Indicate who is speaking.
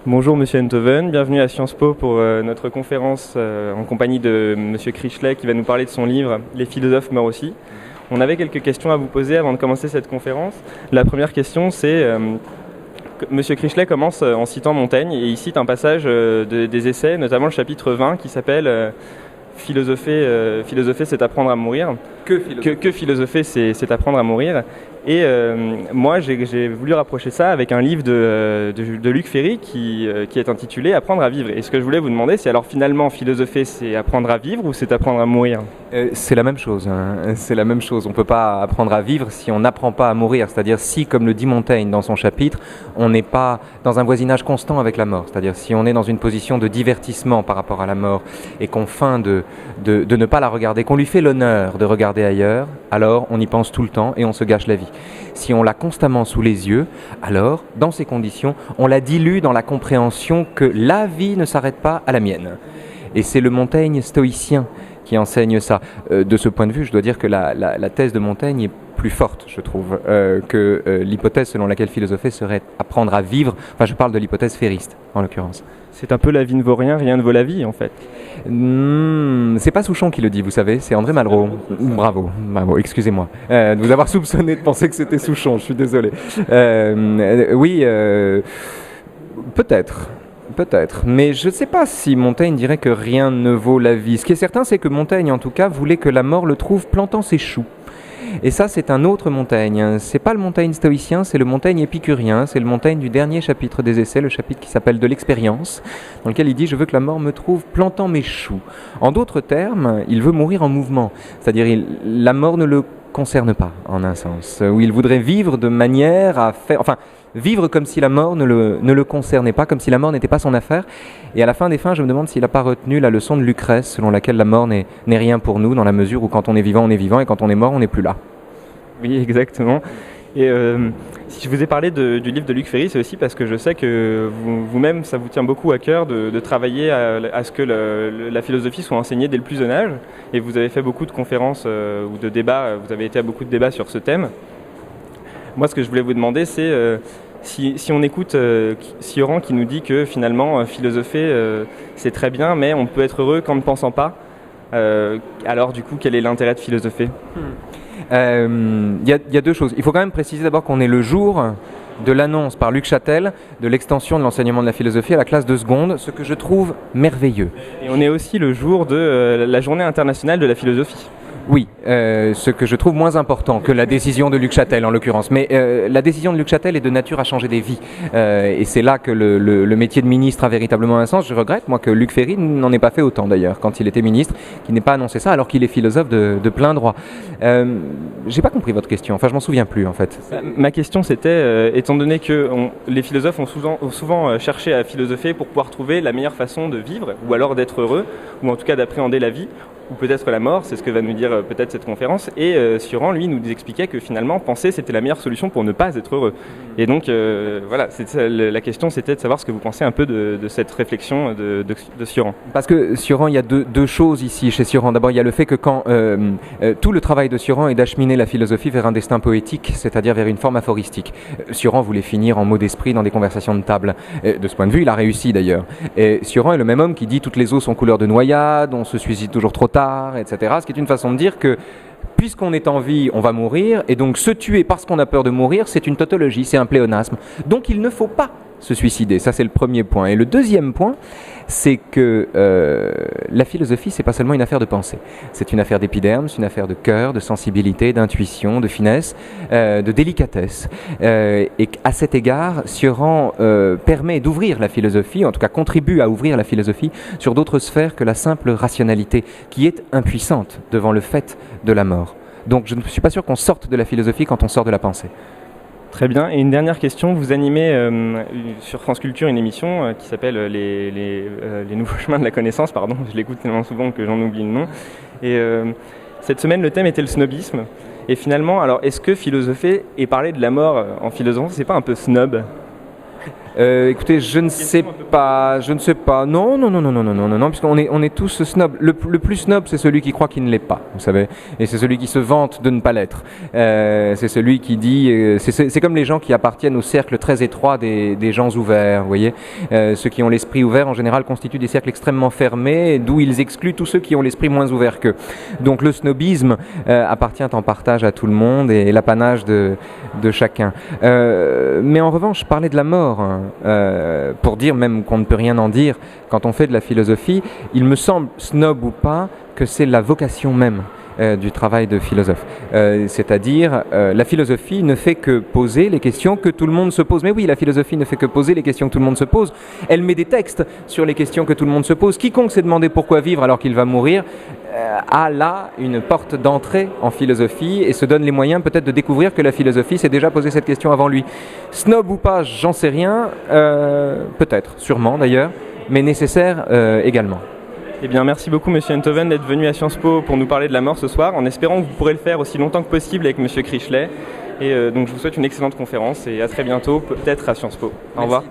Speaker 1: Bonjour Monsieur Enthoven, bienvenue à Sciences Po pour notre conférence en compagnie de Monsieur Crichelet qui va nous parler de son livre « Les philosophes meurent aussi ». On avait quelques questions à vous poser avant de commencer cette conférence. La première question c'est, Monsieur Crichelet commence en citant Montaigne et il cite un passage des essais, notamment le chapitre 20 qui s'appelle philosopher, c'est apprendre à mourir ». Que philosopher, c'est apprendre à mourir. Et moi, j'ai voulu rapprocher ça avec un livre de Luc Ferry qui est intitulé « Apprendre à vivre ». Et ce que je voulais vous demander, c'est alors finalement, philosopher, c'est apprendre à vivre ou c'est apprendre à mourir ?
Speaker 2: C'est la même chose, hein. C'est la même chose. On ne peut pas apprendre à vivre si on n'apprend pas à mourir. C'est-à-dire si, comme le dit Montaigne dans son chapitre, on n'est pas dans un voisinage constant avec la mort. C'est-à-dire si on est dans une position de divertissement par rapport à la mort et qu'on feint de ne pas la regarder, qu'on lui fait l'honneur de regarder ailleurs, alors on y pense tout le temps et on se gâche la vie. Si on l'a constamment sous les yeux, alors, dans ces conditions, on la dilue dans la compréhension que la vie ne s'arrête pas à la mienne. Et c'est le Montaigne stoïcien qui enseigne ça. De ce point de vue, je dois dire que la thèse de Montaigne est plus forte, je trouve, que l'hypothèse selon laquelle philosopher serait apprendre à vivre. Enfin, je parle de l'hypothèse ferriste, en l'occurrence.
Speaker 1: C'est un peu la vie ne vaut rien, rien ne vaut la vie, en fait.
Speaker 2: C'est pas Souchon qui le dit, vous savez, c'est André Malraux. Bravo, excusez-moi de vous avoir soupçonné de penser que c'était Souchon, je suis désolé. Oui, peut-être, mais je ne sais pas si Montaigne dirait que rien ne vaut la vie. Ce qui est certain, c'est que Montaigne, en tout cas, voulait que la mort le trouve plantant ses choux. Et ça, c'est un autre Montaigne. C'est pas le Montaigne stoïcien, c'est le Montaigne épicurien. C'est le Montaigne du dernier chapitre des Essais, le chapitre qui s'appelle « De l'expérience », dans lequel il dit « Je veux que la mort me trouve plantant mes choux ». En d'autres termes, il veut mourir en mouvement. C'est-à-dire, la mort ne le concerne pas, en un sens. Où il voudrait vivre de manière à faire... Enfin, vivre comme si la mort ne le concernait pas, comme si la mort n'était pas son affaire. Et à la fin des fins, je me demande s'il n'a pas retenu la leçon de Lucrèce, selon laquelle la mort n'est rien pour nous, dans la mesure où quand on est vivant, et quand on est mort, on n'est plus là.
Speaker 1: Oui, exactement. Et si je vous ai parlé du livre de Luc Ferry, c'est aussi parce que je sais que vous-même, ça vous tient beaucoup à cœur de travailler à ce que la philosophie soit enseignée dès le plus jeune âge. Et vous avez fait beaucoup de conférences ou de débats, vous avez été à beaucoup de débats sur ce thème. Moi, ce que je voulais vous demander, c'est si on écoute Sioran qui nous dit que finalement, philosopher, c'est très bien, mais on peut être heureux qu'en ne pensant pas. Alors, du coup, quel est l'intérêt de philosopher ?
Speaker 2: Il y a deux choses. Il faut quand même préciser d'abord qu'on est le jour de l'annonce par Luc Châtel de l'extension de l'enseignement de la philosophie à la classe de seconde, ce que je trouve merveilleux.
Speaker 1: Et on est aussi le jour de la journée internationale de la philosophie.
Speaker 2: Oui, ce que je trouve moins important que la décision de Luc Châtel en l'occurrence. Mais la décision de Luc Châtel est de nature à changer des vies. Et c'est là que le métier de ministre a véritablement un sens. Je regrette, moi, que Luc Ferry n'en ait pas fait autant d'ailleurs, quand il était ministre, qu'il n'ait pas annoncé ça, alors qu'il est philosophe de plein droit. J'ai pas compris votre question, enfin je m'en souviens plus en fait.
Speaker 1: Ma question c'était, étant donné que les philosophes ont souvent cherché à philosopher pour pouvoir trouver la meilleure façon de vivre, ou alors d'être heureux, ou en tout cas d'appréhender la vie, ou peut-être la mort, c'est ce que va nous dire peut-être cette conférence. Et Sioran, lui, nous expliquait que finalement, penser, c'était la meilleure solution pour ne pas être heureux. Et donc, voilà, la question, c'était de savoir ce que vous pensez un peu de cette réflexion de Sioran.
Speaker 2: Parce que Sioran, il y a deux choses ici chez Sioran. D'abord, il y a le fait que quand tout le travail de Sioran est d'acheminer la philosophie vers un destin poétique, c'est-à-dire vers une forme aphoristique. Sioran voulait finir en mots d'esprit dans des conversations de table. De ce point de vue, il a réussi d'ailleurs. Et Sioran est le même homme qui dit « toutes les eaux sont couleur de noyade, on se suicide toujours trop tard », etc. Ce qui est une façon de dire que puisqu'on est en vie, on va mourir, et donc se tuer parce qu'on a peur de mourir, c'est une tautologie, c'est un pléonasme. Donc il ne faut pas se suicider, ça c'est le premier point. Et le deuxième point, c'est que la philosophie, c'est pas seulement une affaire de pensée. C'est une affaire d'épiderme, c'est une affaire de cœur, de sensibilité, d'intuition, de finesse, de délicatesse. Et à cet égard, Sioran permet d'ouvrir la philosophie, en tout cas contribue à ouvrir la philosophie sur d'autres sphères que la simple rationalité, qui est impuissante devant le fait de la mort. Donc je ne suis pas sûr qu'on sorte de la philosophie quand on sort de la pensée.
Speaker 1: Très bien. Et une dernière question, vous animez sur France Culture une émission qui s'appelle les nouveaux chemins de la connaissance, pardon, je l'écoute tellement souvent que j'en oublie le nom. Et cette semaine, le thème était le snobisme. Et finalement, alors est-ce que philosopher et parler de la mort en philosophie, c'est pas un peu snob ?
Speaker 2: Écoutez, je ne sais pas. Non, puisqu'on est tous snobs. Le plus snob, c'est celui qui croit qu'il ne l'est pas, vous savez, et c'est celui qui se vante de ne pas l'être. C'est celui qui dit, c'est comme les gens qui appartiennent au cercle très étroit des gens ouverts, vous voyez. Ceux qui ont l'esprit ouvert, en général, constituent des cercles extrêmement fermés, d'où ils excluent tous ceux qui ont l'esprit moins ouvert qu'eux. Donc le snobisme appartient en partage à tout le monde et est l'apanage de chacun. Mais en revanche, parler de la mort, pour dire même qu'on ne peut rien en dire quand on fait de la philosophie, il me semble, snob ou pas, que c'est la vocation même du travail de philosophe. C'est-à-dire, la philosophie ne fait que poser les questions que tout le monde se pose. Mais oui, la philosophie ne fait que poser les questions que tout le monde se pose. Elle met des textes sur les questions que tout le monde se pose. Quiconque s'est demandé pourquoi vivre alors qu'il va mourir a là une porte d'entrée en philosophie et se donne les moyens peut-être de découvrir que la philosophie s'est déjà posé cette question avant lui. Snob ou pas, j'en sais rien, peut-être, sûrement d'ailleurs, mais nécessaire également.
Speaker 1: Eh bien, merci beaucoup, Monsieur Enthoven, d'être venu à Sciences Po pour nous parler de la mort ce soir, en espérant que vous pourrez le faire aussi longtemps que possible avec Monsieur Crichelet. Et donc, je vous souhaite une excellente conférence et à très bientôt, peut-être à Sciences Po. Au revoir.